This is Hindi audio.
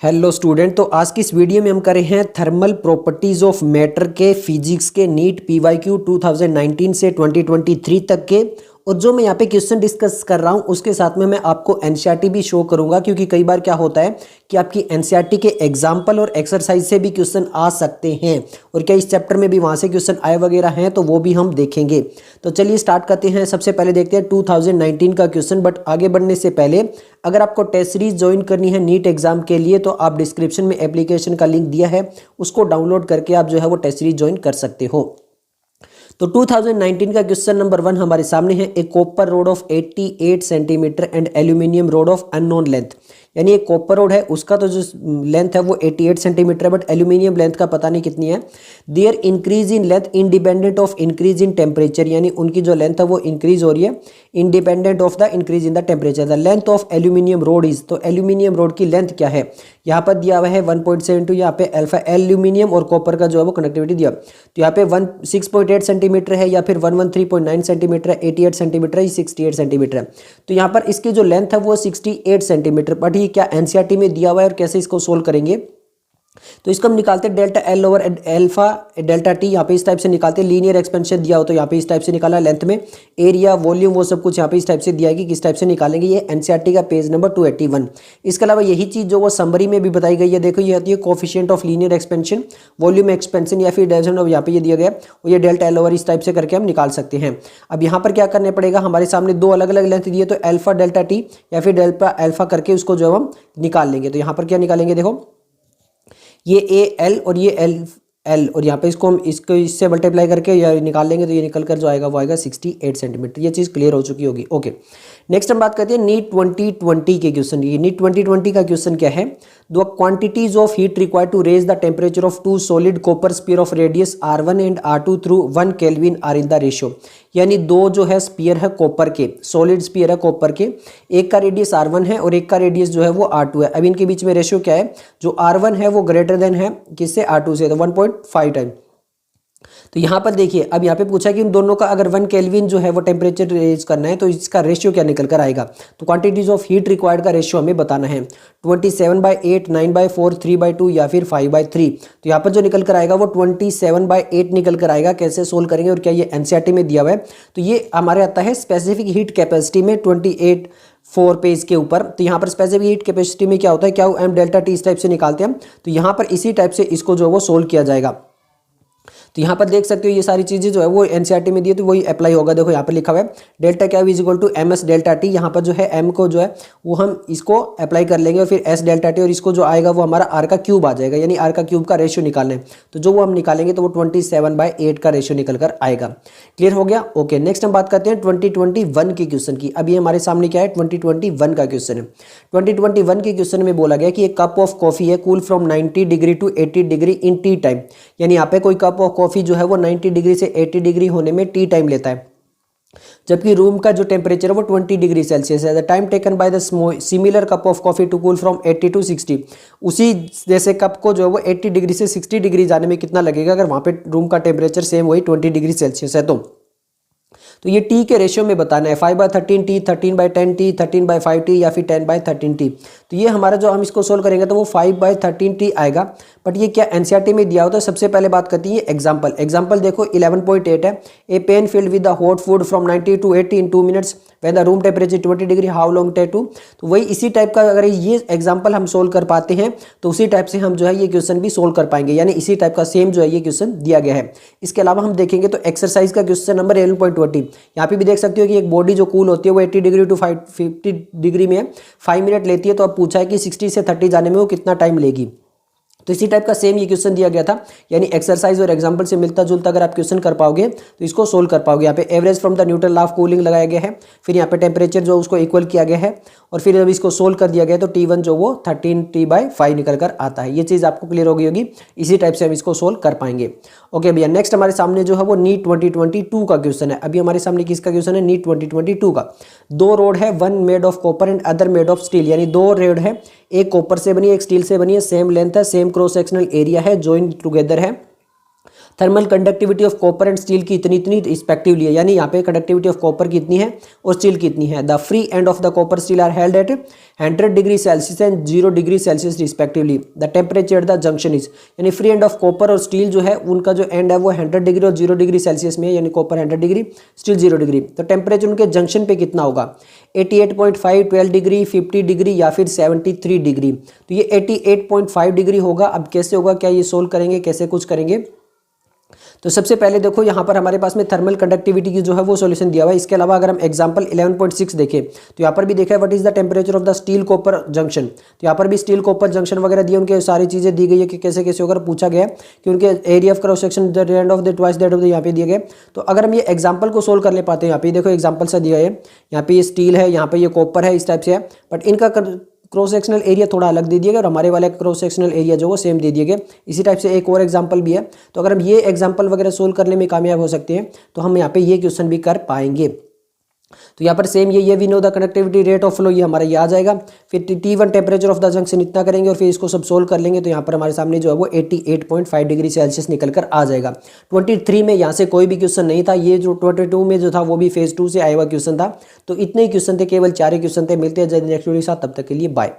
Hello student. तो आज की इस वीडियो में हम कर रहे हैं थर्मल प्रॉपर्टीज ऑफ मैटर के फिजिक्स के नीट पीवाईक्यू 2019 से 2023 तक के। और जो मैं यहाँ पे क्वेश्चन डिस्कस कर रहा हूँ उसके साथ में मैं आपको एनसीईआरटी भी शो करूंगा, क्योंकि कई बार क्या होता है कि आपकी एनसीईआरटी के एग्जाम्पल और एक्सरसाइज से भी क्वेश्चन आ सकते हैं, और क्या इस चैप्टर में भी वहाँ से क्वेश्चन आए वगैरह हैं तो वो भी हम देखेंगे। तो चलिए स्टार्ट करते हैं। सबसे पहले देखते हैं 2019 का क्वेश्चन। बट आगे बढ़ने से पहले अगर आपको टेस्ट सीरीज ज्वाइन करनी है नीट एग्जाम के लिए तो आप डिस्क्रिप्शन में एप्लीकेशन का लिंक दिया है, उसको डाउनलोड करके आप जो है वो टेस्ट सीरीज ज्वाइन कर सकते हो। तो 2019 का क्वेश्चन नंबर 1 हमारे सामने है। A copper rod of 88 centimetre and aluminium rod of unknown length. यानी एक कॉपर रोड है, उसका तो जो लेंथ है वो 88 सेंटीमीटर है, बट एल्यूमिनियम लेंथ का पता नहीं कितनी है। Their increase in length independent of increase in temperature, यानी उनकी जो लेंथ है वो इंक्रीज हो रही है independent of the increase in the temperature. The length of aluminium road is, तो एल्यूमिनियम रोड की लेंथ क्या है यहाँ पर दिया हुआ है 1.72। यहाँ पे अल्फा एल्यूमिनियम और कॉपर का जो है वो कनेक्टिविटी दिया, तो यहाँ पे 6.8 सेंटीमीटर है या फिर 113.9 सेंटीमीटर है, 88 सेंटीमीटर है, 68 सेंटीमीटर है। तो यहाँ पर इसकी जो लेंथ है वो 68 सेंटीमीटर। बट ये क्या एनसीईआरटी में दिया हुआ है और कैसे इसको सोल्व करेंगे, तो इसको हम निकालते हैं delta L over alpha delta t. यहाँ पे इस टाइप से निकालते हैं। लीनियर एक्सपेंशन दिया हो तो यहाँ पे इस टाइप से निकाला, लेंथ में एरिया वॉल्यूम वो सब कुछ यहाँ पे इस टाइप से दिया है कि किस टाइप से निकालेंगे। ये एनसीईआरटी का पेज नंबर 281। इसके अलावा यही चीज़ जो वो समरी में भी बताई गई है, देखो ये आती है coefficient of linear expansion, volume expansion या फिर डायमेंशन ऑफ, यहाँ पे ये दिया गया और ये डेल्टा एल ओवर इस टाइप से करके हम निकाल सकते हैं। अब यहाँ पर क्या करना पड़ेगा, हमारे सामने दो अलग अलग लेंथ दिए, तो अल्फा डेल्टा टी या फिर डेल्टा अल्फा करके उसको जो हम निकाल लेंगे। तो यहाँ पर क्या निकालेंगे, देखो ये ए एल और ये एल एल, और यहाँ पे इसको हम इससे मल्टीप्लाई करके या निकाल लेंगे तो ये निकल कर जो आएगा वो आएगा 68 सेंटीमीटर। ये चीज़ क्लियर हो चुकी होगी। ओके, नेक्स्ट हम बात करते हैं नीट 2020 के क्वेश्चन की। नीट 2020 का क्वेश्चन क्या है, the quantities of heat required to raise the temperature of two solid copper sphere of radius R1 and R2 through 1 kelvin are in the ratio. यानी दो जो है स्पीयर है कॉपर के, सॉलिड स्पीयर है कॉपर के, एक का रेडियस R1 है और एक का रेडियस जो है वो R2 है। अब इनके बीच में रेशियो क्या है, जो R1 है वो ग्रेटर देन है किससे, R2 से, तो 1.5 टाइम। तो यहाँ पर देखिए, अब यहाँ पे पूछा कि उन दोनों का अगर 1 केल्विन जो है वो टेम्परेचर रेज करना है तो इसका रेशियो क्या निकल कर आएगा। तो क्वांटिटीज ऑफ हीट रिक्वायर्ड का रेशियो हमें बताना है 27/8, 9/4, 3/2 या फिर 5/3। तो यहाँ पर जो निकल कर आएगा वो 27/8 निकल कर आएगा। कैसे सोल्व करेंगे और क्या ये एनसीईआरटी में दिया हुआ है, तो ये हमारे आता है स्पेसिफिक हीट कैपेसिटी में 28/4 पेज के ऊपर। तो यहाँ पर स्पेसिफिक हीट कैपेसिटी में क्या होता है, क्या एम डेल्टा टी इस टाइप से निकालते हैं, तो यहाँ पर इसी टाइप से इसको जो है वो सोल्व किया जाएगा। तो यहाँ पर देख सकते हो ये सारी चीजें जो है वो एनसीईआरटी में दी है तो वही अप्लाई होगा। देखो यहाँ पर लिखा हुआ है डेल्टा क्या is equal to m s delta t. यहाँ पर जो है एम को जो है वो हम इसको अप्लाई कर लेंगे और फिर एस डेल्टा टी, और इसको जो आएगा वो हमारा आर का क्यूब आ जाएगा, यानी आर का क्यूब का रेशियो निकालना है। तो जो वो हम निकालेंगे तो वो 27/8 का रेशियो निकल कर आएगा। क्लियर हो गया। ओके, नेक्स्ट हम बात करते हैं 2021 के क्वेश्चन की। अब ये हमारे सामने क्या है, 2021 का क्वेश्चन है। 2021 के क्वेश्चन में बोला गया कि एक कप ऑफ कॉफी है cool from 90 degree to 80 degree in t time. यानी यहाँ पे कोई कप ऑफ कॉफी जो है वो 90 डिग्री से 80 डिग्री होने में टी टाइम लेता है, जबकि रूम का जो टेम्परेचर है वो 20 डिग्री सेल्सियस है। The time taken by the similar cup of coffee to cool from 80 to 60। उसी जैसे कप को जो है वो 80 डिग्री से 60 डिग्री जाने में कितना लगेगा अगर वहाँ पे रूम का टेम्परेचर सेम वही 20 डिग्री सेल्सियस है। तो ये टी के रेशियो में बताना है 5/13 टी, 13/10 टी, 13/5 टी या फिर 10/13 टी। तो ये हमारा जो हम इसको सोल्व करेंगे तो वो 5/13 टी आएगा। बट ये क्या एनसीईआरटी में दिया होता है, सबसे पहले बात करती है एग्जाम्पल। एग्जाम्पल देखो 11.8 है। A pan filled with the hot food from 90 to 80 in 2 minutes when the room temperature 20 degree, how long take to. तो वही इसी टाइप का अगर ये एग्जाम्पल हम सोल्व कर पाते हैं तो उसी टाइप से हम जो है ये क्वेश्चन भी सोल्व कर पाएंगे, यानी इसी टाइप का सेम जो है ये क्वेश्चन दिया गया है। इसके अलावा हम देखेंगे तो एक्सरसाइज का क्वेश्चन नंबर 11.20। यहाँ पे भी देख सकते हो कि एक बॉडी जो कूल होती है वो 80 डिग्री टू 50 डिग्री में 5 मिनट लेती है। तो अब पूछा है कि 60 से 30 जाने में वो कितना टाइम लेगी। तो इसी टाइप का सेम ये क्वेश्चन दिया गया था, यानी एक्सरसाइज और एग्जांपल से मिलता जुलता अगर आप क्वेश्चन कर पाओगे तो इसको सोल्व कर पाओगे। यहाँ पे average from the neutral law of cooling लगाया गया है, फिर यहाँ पे टेम्परेचर जो उसको इक्वल किया गया है, और फिर जब इसको सोल्व कर दिया गया तो T1 जो वो 13T/5 निकल कर आता है। ये चीज़ आपको क्लियर हो गई होगी। इसी टाइप से हम इसको सोल्व कर पाएंगे। ओके भैया, नेक्स्ट हमारे सामने जो है वो नीट 2022 का क्वेश्चन है। अभी हमारे सामने किसका क्वेश्चन है, नीट 2022 का। दो रोड है, one made of copper and other made of steel. यानी दो रोड है, एक कॉपर से बनी है एक स्टील से बनी है, सेम लेंथ है, सेम क्रॉस सेक्शनल एरिया है, जॉइन टुगेदर है। Thermal conductivity of copper and steel की इतनी रिस्पेक्टिवली है, यानी यहाँ पे कंडक्टिविटी ऑफ कॉपर की इतनी है और स्टील की इतनी है। The free end of the copper steel are held at 100 degree Celsius and 0 degree Celsius respectively. The temperature at the junction is, यानी फ्री एंड ऑफ कॉपर और स्टील जो है उनका जो एंड है वो 100 डिग्री और 0 डिग्री सेल्सियस में है, यानी कॉपर 100 डिग्री स्टील 0 डिग्री। तो टेम्परेचर उनके जंक्शन पे कितना होगा, 88.5, 12 डिग्री, 50 डिग्री या फिर 73 डिग्री। तो ये 88.5 डिग्री होगा। अब कैसे होगा, क्या ये सोल्व करेंगे, कैसे कुछ करेंगे। तो सबसे पहले देखो यहाँ पर हमारे पास में थर्मल कंडक्टिविटी की जो है वो सॉल्यूशन दिया हुआ है। इसके अलावा अगर हम एग्जांपल 11.6 देखें तो यहाँ पर भी देखा है what is the temperature of the steel copper junction. तो यहाँ पर भी स्टील कॉपर जंक्शन वगैरह दिए, उनके सारी चीजें दी गई है कि कैसे कैसे होकर पूछा गया है कि उनके area of cross section the end of the twice that of the यहाँ पे दिए गए। तो अगर हम ये एग्जाम्पल को सोल्व कर ले पाते हैं, यहाँ पे देखो एग्जाम्पल सा दिया है, यहाँ पे ये स्टील है, यहाँ पे ये कॉपर है, इस टाइप से है, बट इनका क्रॉस सेक्शनल एरिया थोड़ा अलग दे दिया गया और हमारे वाले क्रॉस सेक्शनल एरिया जो वो सेम दे दिया गया। इसी टाइप से एक और एग्जांपल भी है। तो अगर हम ये एग्जांपल वगैरह सोल्व करने में कामयाब हो सकते हैं तो हम यहाँ पे ये क्वेश्चन भी कर पाएंगे। तो यहाँ पर सेम ये we know the connectivity rate of flow, ये हमारा ये आ जाएगा। फिर T1 temperature of the junction इतना करेंगे और फिर इसको सब सोल्व कर लेंगे तो यहाँ पर हमारे सामने जो है वो 88.5 डिग्री सेल्सियस निकल कर आ जाएगा। 23 में यहाँ से कोई भी क्वेश्चन नहीं था, ये जो 22 में जो था वो भी फेज 2 से आया हुआ क्वेश्चन था। तो इतने ही क्वेश्चन थे, केवल 4 ही क्वेश्चन थे। मिलते हैं जल्दी नेक्स्ट वीडियो के साथ, तब तक के लिए बाय।